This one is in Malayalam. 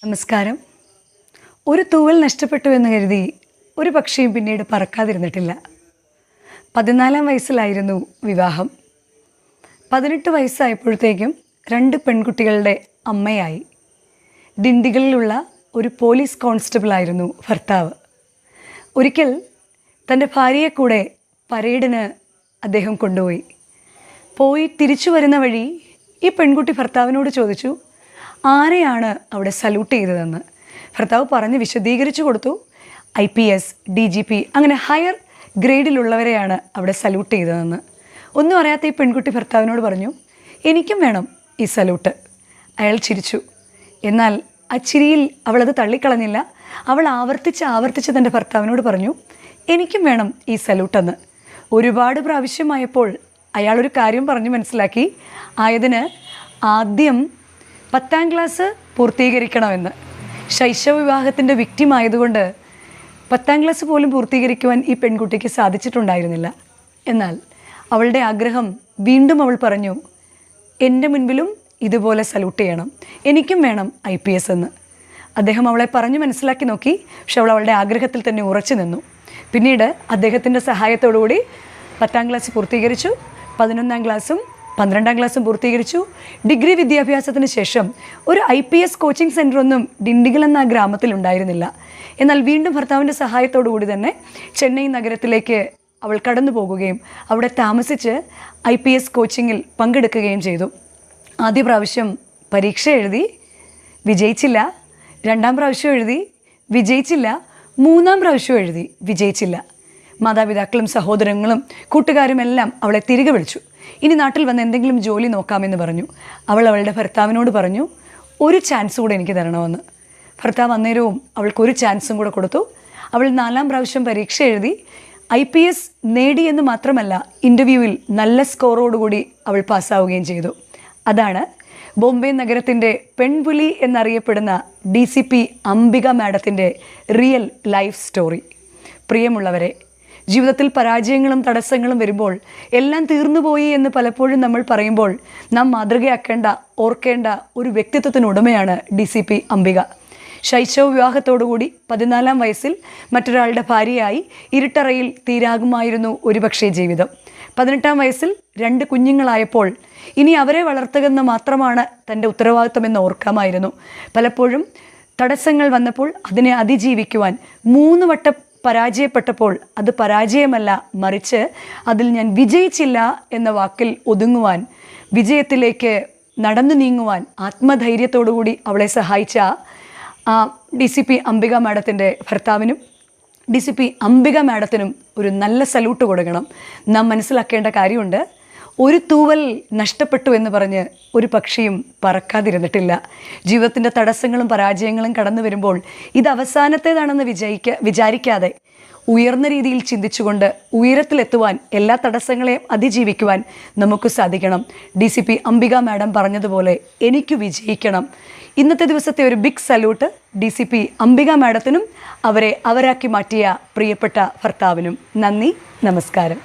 നമസ്കാരം. ഒരു തൂവൽ നഷ്ടപ്പെട്ടു എന്ന് കരുതി ഒരു പക്ഷിയും പിന്നീട് പറക്കാതിരുന്നിട്ടില്ല. 14-ാം വയസ്സിലായിരുന്നു വിവാഹം. 18 വയസ്സായപ്പോഴത്തേക്കും 2 പെൺകുട്ടികളുടെ അമ്മയായി. ദിണ്ടിഗലിലുള്ള ഒരു പോലീസ് കോൺസ്റ്റബിളായിരുന്നു ഭർത്താവ്. ഒരിക്കൽ തൻ്റെ ഭാര്യയെ കൂടെ പരേഡിന് അദ്ദേഹം കൊണ്ടുപോയി. തിരിച്ചു വരുന്ന വഴി ഈ പെൺകുട്ടി ഭർത്താവിനോട് ചോദിച്ചു, ആരെയാണ് അവിടെ സല്യൂട്ട് ചെയ്തതെന്ന്. ഭർത്താവ് പറഞ്ഞ് വിശദീകരിച്ചു കൊടുത്തു. IPS, DGP അങ്ങനെ ഹയർ ഗ്രേഡിലുള്ളവരെയാണ് അവിടെ സല്യൂട്ട് ചെയ്തതെന്ന്. ഒന്നും അറിയാത്ത ഈ പെൺകുട്ടി ഭർത്താവിനോട് പറഞ്ഞു, എനിക്കും വേണം ഈ സല്യൂട്ട്. അയാൾ ചിരിച്ചു. എന്നാൽ ആ ചിരിയിൽ അവളത് തള്ളിക്കളഞ്ഞില്ല. അവൾ ആവർത്തിച്ച് തൻ്റെ ഭർത്താവിനോട് പറഞ്ഞു, എനിക്കും വേണം ഈ സല്യൂട്ടെന്ന്. ഒരുപാട് പ്രാവശ്യമായപ്പോൾ അയാളൊരു കാര്യം പറഞ്ഞു മനസ്സിലാക്കി. ആയതിന് ആദ്യം 10ാം ക്ലാസ് പൂർത്തീകരിക്കണമെന്ന്. ശൈശവ വിവാഹത്തിൻ്റെ വിക്റ്റിമായതുകൊണ്ട് 10ാം ക്ലാസ് പോലും പൂർത്തീകരിക്കുവാൻ ഈ പെൺകുട്ടിക്ക് സാധിച്ചിട്ടുണ്ടായിരുന്നില്ല. എന്നാൽ അവളുടെ ആഗ്രഹം വീണ്ടും അവൾ പറഞ്ഞു, എൻ്റെ മുൻപിലും ഇതുപോലെ സല്യൂട്ട് ചെയ്യണം, എനിക്കും വേണം IPS എന്ന്. അദ്ദേഹം അവളെ പറഞ്ഞു മനസ്സിലാക്കി നോക്കി. പക്ഷെ അവളുടെ ആഗ്രഹത്തിൽ തന്നെ ഉറച്ചു നിന്നു. പിന്നീട് അദ്ദേഹത്തിൻ്റെ സഹായത്തോടുകൂടി 10ാം ക്ലാസ് പൂർത്തീകരിച്ചു. 11ാം ക്ലാസ്സും 12ാം ക്ലാസ്സും പൂർത്തീകരിച്ചു. ഡിഗ്രി വിദ്യാഭ്യാസത്തിന് ശേഷം ഒരു IPS കോച്ചിങ് സെൻ്ററൊന്നും ഡിണ്ടിഗൽ എന്ന ഗ്രാമത്തിൽ ഉണ്ടായിരുന്നില്ല. എന്നാൽ വീണ്ടും ഭർത്താവിൻ്റെ സഹായത്തോടു കൂടി തന്നെ ചെന്നൈ നഗരത്തിലേക്ക് അവൾ കടന്നു പോകുകയും അവിടെ താമസിച്ച് IPS കോച്ചിങ്ങിൽ പങ്കെടുക്കുകയും ചെയ്തു. ആദ്യ പ്രാവശ്യം പരീക്ഷ എഴുതി, വിജയിച്ചില്ല. 2ാം പ്രാവശ്യം എഴുതി, വിജയിച്ചില്ല. 3ാം പ്രാവശ്യം എഴുതി, വിജയിച്ചില്ല. മാതാപിതാക്കളും സഹോദരങ്ങളും കൂട്ടുകാരും എല്ലാം അവളെ തിരികെ വിളിച്ചു. ഇനി നാട്ടിൽ വന്ന് എന്തെങ്കിലും ജോലി നോക്കാമെന്ന് പറഞ്ഞു. അവളുടെ ഭർത്താവിനോട് പറഞ്ഞു, ഒരു ചാൻസ് കൂടെ എനിക്ക് തരണമെന്ന്. ഭർത്താവ് അന്നേരവും അവൾക്കൊരു ചാൻസും കൂടെ കൊടുത്തു. അവൾ 4ാം പ്രാവശ്യം പരീക്ഷ എഴുതി, IPS നേടി എന്ന് മാത്രമല്ല, ഇൻ്റർവ്യൂവിൽ നല്ല സ്കോറോടുകൂടി അവൾ പാസ്സാവുകയും ചെയ്തു. അതാണ് ബോംബെ നഗരത്തിൻ്റെ പെൺപുലി എന്നറിയപ്പെടുന്ന DCP അംബിക മാഡത്തിൻ്റെ റിയൽ ലൈഫ് സ്റ്റോറി. പ്രിയമുള്ളവരെ, ജീവിതത്തിൽ പരാജയങ്ങളും തടസ്സങ്ങളും വരുമ്പോൾ എല്ലാം തീർന്നുപോയി എന്ന് പലപ്പോഴും നമ്മൾ പറയുമ്പോൾ നാം മാതൃകയാക്കേണ്ട, ഓർക്കേണ്ട ഒരു വ്യക്തിത്വത്തിനുടമയാണ് DCP അംബിക. ശൈശവ വിവാഹത്തോടുകൂടി 14ാം വയസ്സിൽ മറ്റൊരാളുടെ ഭാര്യയായി ഇരുട്ടറയിൽ തീരാകുമായിരുന്നു ഒരുപക്ഷേ ജീവിതം. 18ാം വയസ്സിൽ 2 കുഞ്ഞുങ്ങളായപ്പോൾ ഇനി അവരെ വളർത്തുകയെന്ന് മാത്രമാണ് തൻ്റെ ഉത്തരവാദിത്വമെന്ന് ഓർക്കാമായിരുന്നു. പലപ്പോഴും തടസ്സങ്ങൾ വന്നപ്പോൾ അതിനെ അതിജീവിക്കുവാൻ 3 വട്ടം പരാജയപ്പെട്ടപ്പോൾ അത് പരാജയമല്ല, മറിച്ച് അതിൽ ഞാൻ വിജയിച്ചില്ല എന്ന വാക്കിൽ ഒതുങ്ങുവാൻ, വിജയത്തിലേക്ക് നടന്നു നീങ്ങുവാൻ ആത്മധൈര്യത്തോടുകൂടി അവളെ സഹായിച്ച DCP അംബിക മാഡത്തിൻ്റെ ഭർത്താവിനും DCP അംബിക മാഡത്തിനും ഒരു നല്ല സല്യൂട്ട് കൊടുക്കണം. നാം മനസ്സിലാക്കേണ്ട കാര്യമുണ്ട്, ഒരു തൂവൽ നഷ്ടപ്പെട്ടു എന്ന് പറഞ്ഞ് ഒരു പക്ഷിയും പറക്കാതിരുന്നിട്ടില്ല. ജീവിതത്തിൻ്റെ തടസ്സങ്ങളും പരാജയങ്ങളും കടന്നു വരുമ്പോൾ ഇത് അവസാനത്തേതാണെന്ന് വിചാരിക്കാതെ ഉയർന്ന രീതിയിൽ ചിന്തിച്ചുകൊണ്ട് ഉയരത്തിലെത്തുവാൻ, എല്ലാ തടസ്സങ്ങളെയും അതിജീവിക്കുവാൻ നമുക്ക് സാധിക്കണം. DCP അംബിക മാഡം പറഞ്ഞതുപോലെ എനിക്ക് വിജയിക്കണം. ഇന്നത്തെ ദിവസത്തെ ഒരു ബിഗ് സല്യൂട്ട് DCP അംബിക മാഡത്തിനും അവരെ അവരാക്കി മാറ്റിയ പ്രിയപ്പെട്ട ഭർത്താവിനും. നന്ദി, നമസ്കാരം.